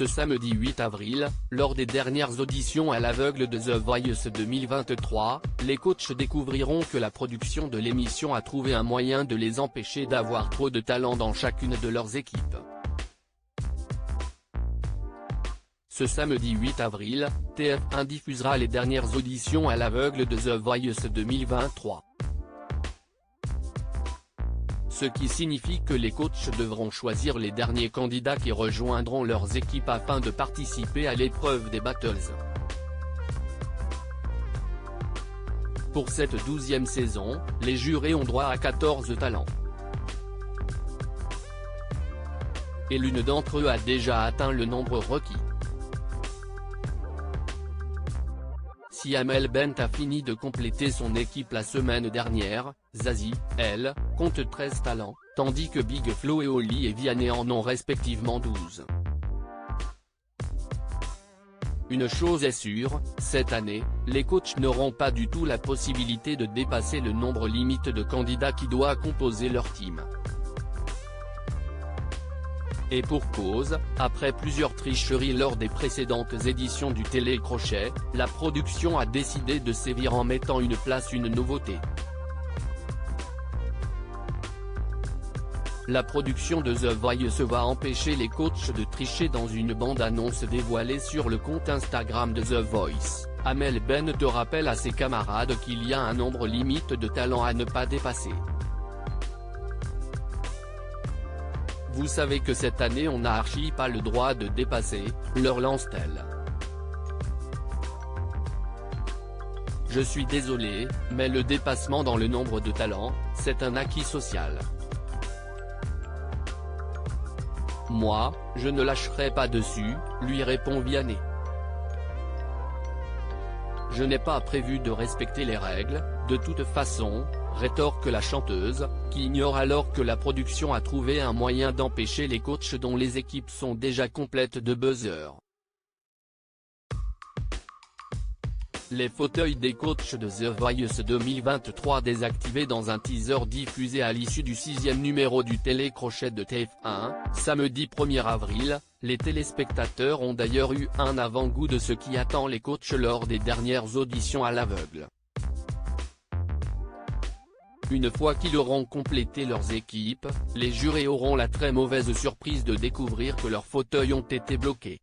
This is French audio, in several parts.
Ce samedi 8 avril, lors des dernières auditions à l'aveugle de The Voice 2023, les coachs découvriront que la production de l'émission a trouvé un moyen de les empêcher d'avoir trop de talent dans chacune de leurs équipes. Ce samedi 8 avril, TF1 diffusera les dernières auditions à l'aveugle de The Voice 2023. Ce qui signifie que les coachs devront choisir les derniers candidats qui rejoindront leurs équipes afin de participer à l'épreuve des Battles. Pour cette 12e saison, les jurés ont droit à 14 talents. Et l'une d'entre eux a déjà atteint le nombre requis. Si Amel Bent a fini de compléter son équipe la semaine dernière, Zazie, elle, compte 13 talents, tandis que Big Flo et Oli et Vianney en ont respectivement 12. Une chose est sûre, cette année, les coachs n'auront pas du tout la possibilité de dépasser le nombre limite de candidats qui doit composer leur team. Et pour cause, après plusieurs tricheries lors des précédentes éditions du Télécrochet, la production a décidé de sévir en mettant une nouveauté. La production de The Voice va empêcher les coachs de tricher dans une bande-annonce dévoilée sur le compte Instagram de The Voice. Amel Bent rappelle à ses camarades qu'il y a un nombre limite de talents à ne pas dépasser. Vous savez que cette année on n'a archi pas le droit de dépasser, leur lance-t-elle. Je suis désolé, mais le dépassement dans le nombre de talents, c'est un acquis social. Moi, je ne lâcherai pas dessus, lui répond Vianney. Je n'ai pas prévu de respecter les règles, de toute façon, rétorque la chanteuse, qui ignore alors que la production a trouvé un moyen d'empêcher les coachs dont les équipes sont déjà complètes de buzzer. Les fauteuils des coachs de The Voice 2023 désactivés dans un teaser diffusé à l'issue du 6e numéro du Télécrochet de TF1, samedi 1er avril, les téléspectateurs ont d'ailleurs eu un avant-goût de ce qui attend les coachs lors des dernières auditions à l'aveugle. Une fois qu'ils auront complété leurs équipes, les jurés auront la très mauvaise surprise de découvrir que leurs fauteuils ont été bloqués.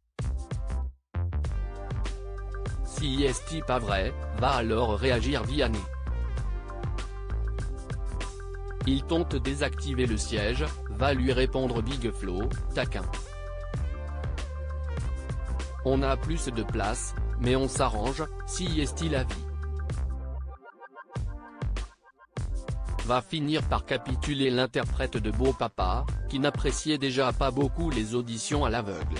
Si est-ce pas vrai, va alors réagir Vianney. Il tente de désactiver le siège, va lui répondre Big Flo, taquin. On a plus de place, mais on s'arrange, si est-il la vie. Va finir par capituler l'interprète de Beau Papa, qui n'appréciait déjà pas beaucoup les auditions à l'aveugle.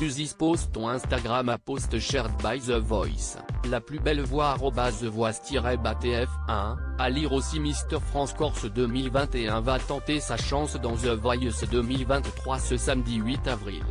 Use post ton Instagram à post shared by The Voice, la plus belle voix @voice-batf1, à lire aussi Mister France Corse 2021 va tenter sa chance dans The Voice 2023 ce samedi 8 avril.